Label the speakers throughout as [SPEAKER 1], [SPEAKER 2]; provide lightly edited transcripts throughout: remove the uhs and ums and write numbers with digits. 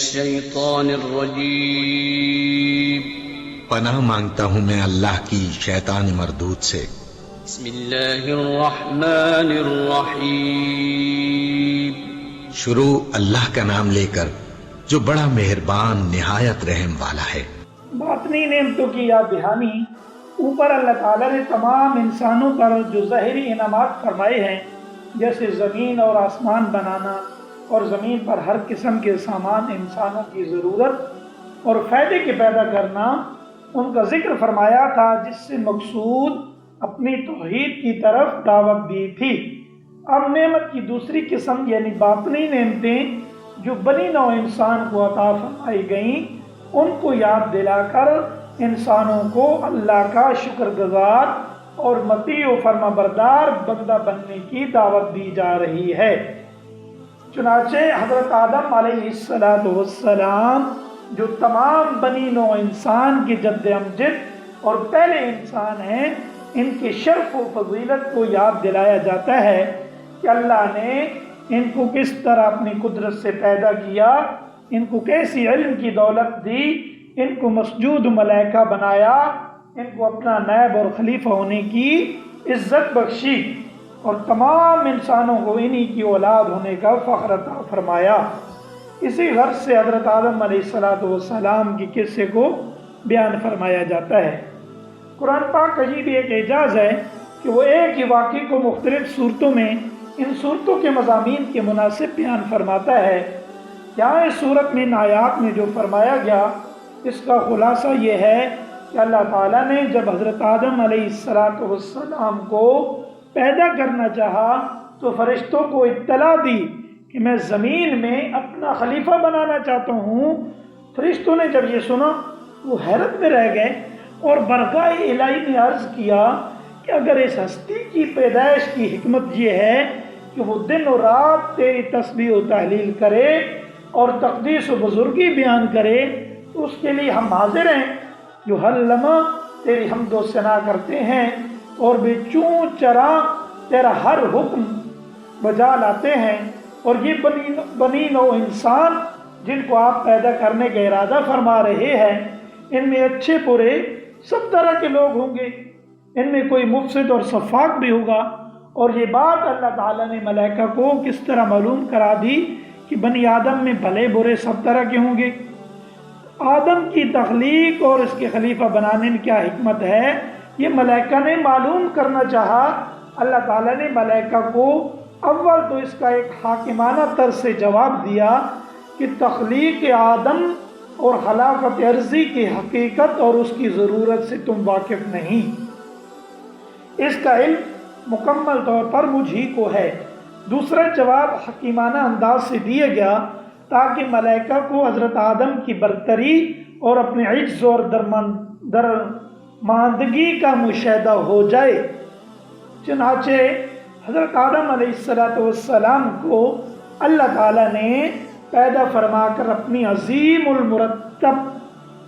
[SPEAKER 1] الشيطان الرجيم
[SPEAKER 2] پناہ مانگتا ہوں میں اللہ کی شیطان مردود سے۔
[SPEAKER 1] بسم اللہ الرحمن الرحیم
[SPEAKER 2] شروع اللہ کا نام لے کر جو بڑا مہربان نہایت رحم والا ہے۔
[SPEAKER 3] باطنی نعمتوں کی یاد دہانی۔ اوپر اللہ تعالیٰ نے تمام انسانوں پر جو ظاہری انعامات فرمائے ہیں، جیسے زمین اور آسمان بنانا اور زمین پر ہر قسم کے سامان انسانوں کی ضرورت اور فائدے کے پیدا کرنا، ان کا ذکر فرمایا تھا، جس سے مقصود اپنی توحید کی طرف دعوت دی تھی۔ اب نعمت کی دوسری قسم یعنی باطنی نعمتیں جو بنی نوع انسان کو عطا فرمائی گئیں، ان کو یاد دلا کر انسانوں کو اللہ کا شکر گزار اور مطیع و فرما بردار بندہ بننے کی دعوت دی جا رہی ہے۔ چنانچہ حضرت آدم علیہ السلام جو تمام بنی نوع انسان کے جد امجد اور پہلے انسان ہیں، ان کے شرف و فضیلت کو یاد دلایا جاتا ہے کہ اللہ نے ان کو کس طرح اپنی قدرت سے پیدا کیا، ان کو کیسی علم کی دولت دی، ان کو مسجود ملائکہ بنایا، ان کو اپنا نائب اور خلیفہ ہونے کی عزت بخشی اور تمام انسانوں کو انہی کی اولاد ہونے کا فخر عطا فرمایا۔ اسی غرض سے حضرت آدم علیہ السلام کی قصے کو بیان فرمایا جاتا ہے۔ قرآن پاک عجیب ایک اعجاز ہے کہ وہ ایک ہی واقعے کو مختلف صورتوں میں ان صورتوں کے مضامین کے مناسب بیان فرماتا ہے۔ یہاں اس صورت میں ان آیات میں جو فرمایا گیا، اس کا خلاصہ یہ ہے کہ اللہ تعالیٰ نے جب حضرت آدم علیہ السلام کو پیدا کرنا چاہا تو فرشتوں کو اطلاع دی کہ میں زمین میں اپنا خلیفہ بنانا چاہتا ہوں۔ فرشتوں نے جب یہ سنا وہ حیرت میں رہ گئے اور برگاہ الہی میں عرض کیا کہ اگر اس ہستی کی پیدائش کی حکمت یہ ہے کہ وہ دن و رات تیری تسبیح و تحلیل کرے اور تقدیس و بزرگی بیان کرے تو اس کے لیے ہم حاضر ہیں، جو ہر لمحہ تیری حمد و ثنا کرتے ہیں اور بے چوں چرا تیرا ہر حکم بجا لاتے ہیں۔ اور یہ بنی نوع انسان جن کو آپ پیدا کرنے کا ارادہ فرما رہے ہیں، ان میں اچھے برے سب طرح کے لوگ ہوں گے، ان میں کوئی مفسد اور سفاک بھی ہوگا۔ اور یہ بات اللہ تعالیٰ نے ملائکہ کو کس طرح معلوم کرا دی کہ بنی آدم میں بھلے برے سب طرح کے ہوں گے۔ آدم کی تخلیق اور اس کے خلیفہ بنانے میں کیا حکمت ہے، یہ ملائکہ نے معلوم کرنا چاہا۔ اللہ تعالیٰ نے ملائکہ کو اول تو اس کا ایک حاکمانہ طرز سے جواب دیا کہ تخلیق آدم اور خلافت ارضی کی حقیقت اور اس کی ضرورت سے تم واقف نہیں، اس کا علم مکمل طور پر مجھ ہی کو ہے۔ دوسرا جواب حکیمانہ انداز سے دیا گیا تاکہ ملائکہ کو حضرت آدم کی برتری اور اپنے عجز اور درماندگی کا مشاہدہ ہو جائے۔ چنانچہ حضرت آدم علیہ السلام کو اللہ تعالیٰ نے پیدا فرما کر اپنی عظیم المرتب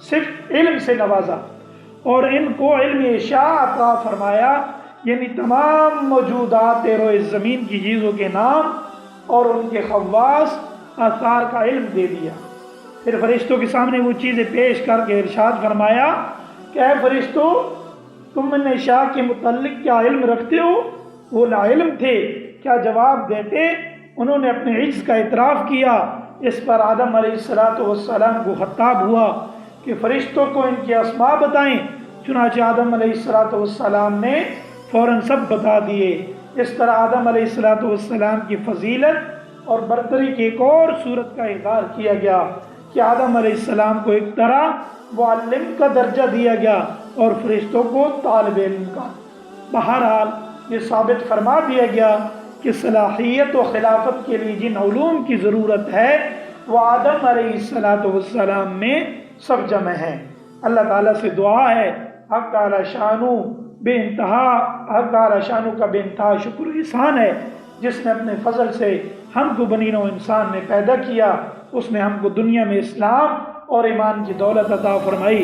[SPEAKER 3] صرف علم سے نوازا اور ان کو علم اشاء عطا فرمایا، یعنی تمام موجودات روئے زمین کی چیزوں کے نام اور ان کے خواص آثار کا علم دے دیا۔ پھر فرشتوں کے سامنے وہ چیزیں پیش کر کے ارشاد فرمایا کہ اے فرشتوں، تم اشاء کے متعلق کیا علم رکھتے ہو؟ وہ لا علم تھے، کیا جواب دیتے؟ انہوں نے اپنے عجز کا اعتراف کیا۔ اس پر آدم علیہ السلام کو خطاب ہوا کہ فرشتوں کو ان کے اسماء بتائیں۔ چنانچہ آدم علیہ السلام نے فوراً سب بتا دیے۔ اس طرح آدم علیہ السلام کی فضیلت اور برتری کی ایک اور صورت کا اظہار کیا گیا کہ آدم علیہ السلام کو ایک طرح معلم کا درجہ دیا گیا اور فرشتوں کو طالب علم کا۔ بہرحال یہ ثابت فرما دیا گیا کہ صلاحیت و خلافت کے لیے جن علوم کی ضرورت ہے وہ آدم علیہ السلام میں سب جمع ہیں۔ اللہ تعالیٰ سے دعا ہے، حق تعالی شانو بے انتہا، حق تعالی شانو کا بے انتہا شکر احسان ہے جس نے اپنے فضل سے ہم کو بنی نوع انسان میں پیدا کیا، اس نے ہم کو دنیا میں اسلام اور ایمان کی دولت عطا فرمائی۔